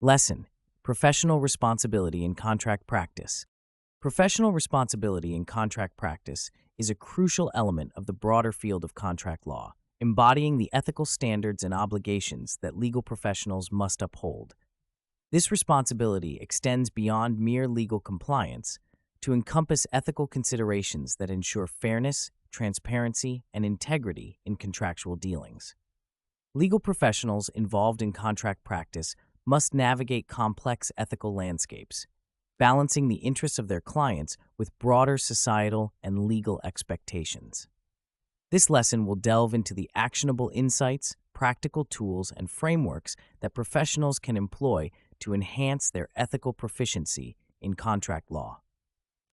Lesson: Professional Responsibility in Contract Practice. Professional responsibility in contract practice is a crucial element of the broader field of contract law, embodying the ethical standards and obligations that legal professionals must uphold. This responsibility extends beyond mere legal compliance to encompass ethical considerations that ensure fairness, transparency, and integrity in contractual dealings. Legal professionals involved in contract practice must navigate complex ethical landscapes, balancing the interests of their clients with broader societal and legal expectations. This lesson will delve into the actionable insights, practical tools, and frameworks that professionals can employ to enhance their ethical proficiency in contract law.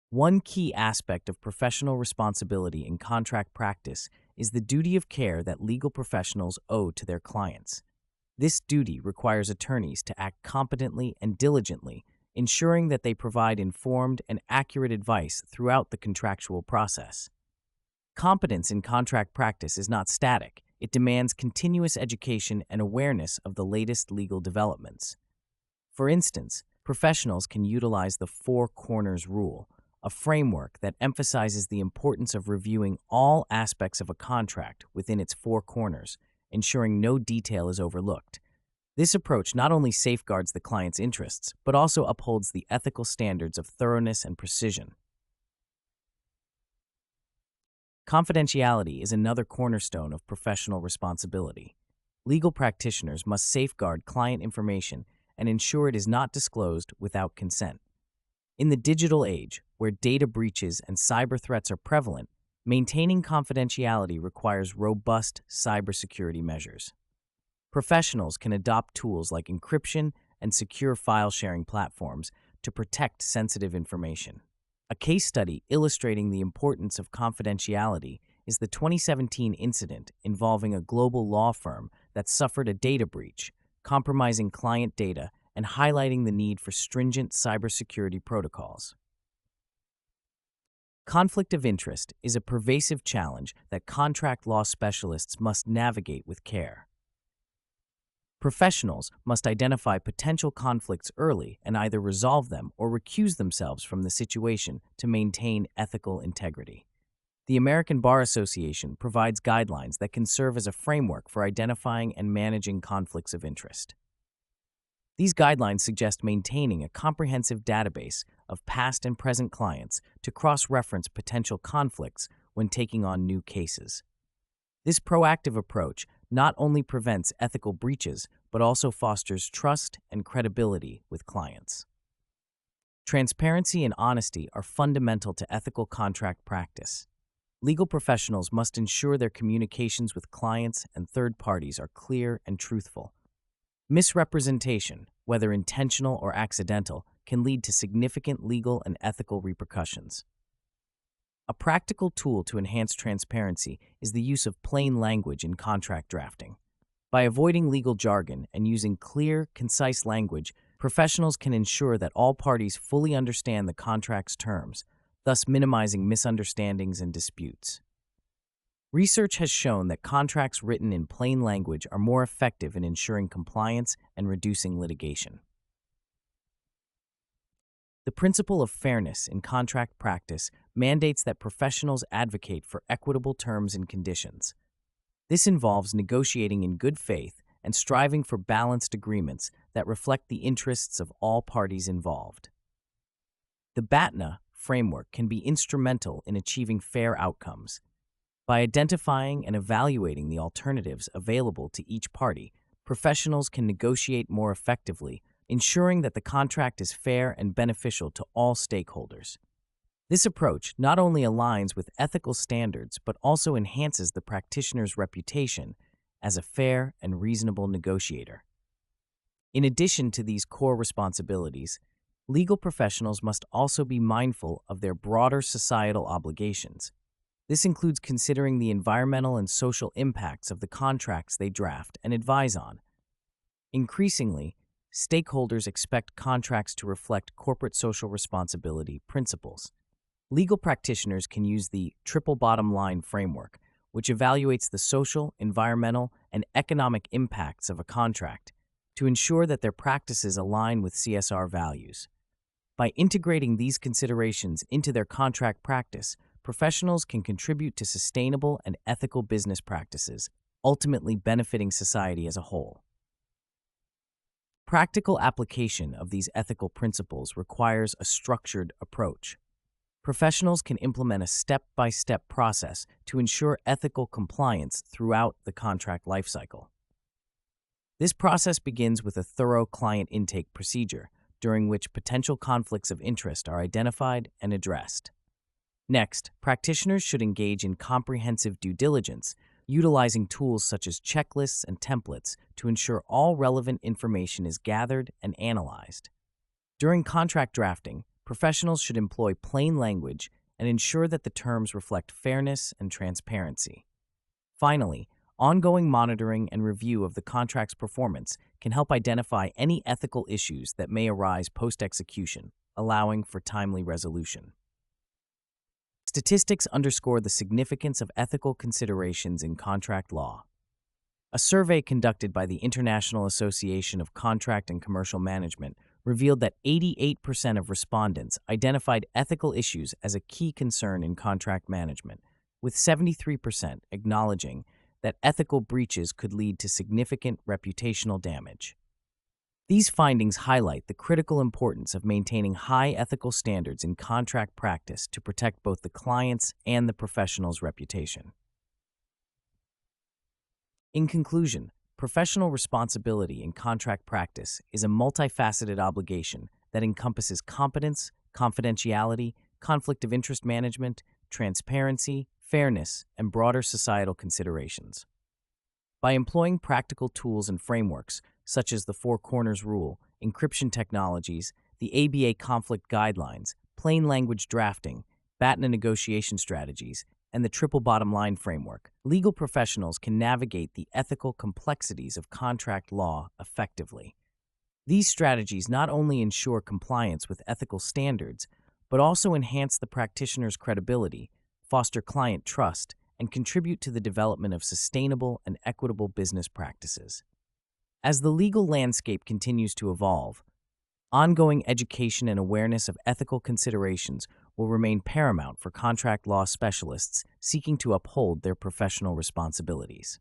One key aspect of professional responsibility in contract practice is the duty of care that legal professionals owe to their clients. This duty requires attorneys to act competently and diligently, ensuring that they provide informed and accurate advice throughout the contractual process. Competence in contract practice is not static. It demands continuous education and awareness of the latest legal developments. For instance, professionals can utilize the Four Corners Rule, a framework that emphasizes the importance of reviewing all aspects of a contract within its four corners, ensuring no detail is overlooked. This approach not only safeguards the client's interests, but also upholds the ethical standards of thoroughness and precision. Confidentiality is another cornerstone of professional responsibility. Legal practitioners must safeguard client information and ensure it is not disclosed without consent. In the digital age, where data breaches and cyber threats are prevalent, maintaining confidentiality requires robust cybersecurity measures. Professionals can adopt tools like encryption and secure file-sharing platforms to protect sensitive information. A case study illustrating the importance of confidentiality is the 2017 incident involving a global law firm that suffered a data breach, compromising client data and highlighting the need for stringent cybersecurity protocols. Conflict of interest is a pervasive challenge that contract law specialists must navigate with care. Professionals must identify potential conflicts early and either resolve them or recuse themselves from the situation to maintain ethical integrity. The American Bar Association provides guidelines that can serve as a framework for identifying and managing conflicts of interest. These guidelines suggest maintaining a comprehensive database of past and present clients to cross-reference potential conflicts when taking on new cases. This proactive approach not only prevents ethical breaches, but also fosters trust and credibility with clients. Transparency and honesty are fundamental to ethical contract practice. Legal professionals must ensure their communications with clients and third parties are clear and truthful. Misrepresentation, whether intentional or accidental, can lead to significant legal and ethical repercussions. A practical tool to enhance transparency is the use of plain language in contract drafting. By avoiding legal jargon and using clear, concise language, professionals can ensure that all parties fully understand the contract's terms, thus minimizing misunderstandings and disputes. Research has shown that contracts written in plain language are more effective in ensuring compliance and reducing litigation. The principle of fairness in contract practice mandates that professionals advocate for equitable terms and conditions. This involves negotiating in good faith and striving for balanced agreements that reflect the interests of all parties involved. The BATNA framework can be instrumental in achieving fair outcomes. By identifying and evaluating the alternatives available to each party, professionals can negotiate more effectively, ensuring that the contract is fair and beneficial to all stakeholders. This approach not only aligns with ethical standards but also enhances the practitioner's reputation as a fair and reasonable negotiator. In addition to these core responsibilities, legal professionals must also be mindful of their broader societal obligations. This includes considering the environmental and social impacts of the contracts they draft and advise on. Increasingly, stakeholders expect contracts to reflect corporate social responsibility principles. Legal practitioners can use the triple bottom line framework, which evaluates the social, environmental, and economic impacts of a contract to ensure that their practices align with CSR values. By integrating these considerations into their contract practice, professionals can contribute to sustainable and ethical business practices, ultimately benefiting society as a whole. Practical application of these ethical principles requires a structured approach. Professionals can implement a step-by-step process to ensure ethical compliance throughout the contract lifecycle. This process begins with a thorough client intake procedure, during which potential conflicts of interest are identified and addressed. Next, practitioners should engage in comprehensive due diligence, utilizing tools such as checklists and templates to ensure all relevant information is gathered and analyzed. During contract drafting, professionals should employ plain language and ensure that the terms reflect fairness and transparency. Finally, ongoing monitoring and review of the contract's performance can help identify any ethical issues that may arise post-execution, allowing for timely resolution. Statistics underscore the significance of ethical considerations in contract law. A survey conducted by the International Association of Contract and Commercial Management revealed that 88% of respondents identified ethical issues as a key concern in contract management, with 73% acknowledging that ethical breaches could lead to significant reputational damage. These findings highlight the critical importance of maintaining high ethical standards in contract practice to protect both the client's and the professional's reputation. In conclusion, professional responsibility in contract practice is a multifaceted obligation that encompasses competence, confidentiality, conflict of interest management, transparency, fairness, and broader societal considerations. By employing practical tools and frameworks, such as the Four Corners Rule, encryption technologies, the ABA conflict guidelines, plain language drafting, BATNA negotiation strategies, and the triple bottom line framework, legal professionals can navigate the ethical complexities of contract law effectively. These strategies not only ensure compliance with ethical standards, but also enhance the practitioner's credibility, foster client trust, and contribute to the development of sustainable and equitable business practices. As the legal landscape continues to evolve, ongoing education and awareness of ethical considerations will remain paramount for contract law specialists seeking to uphold their professional responsibilities.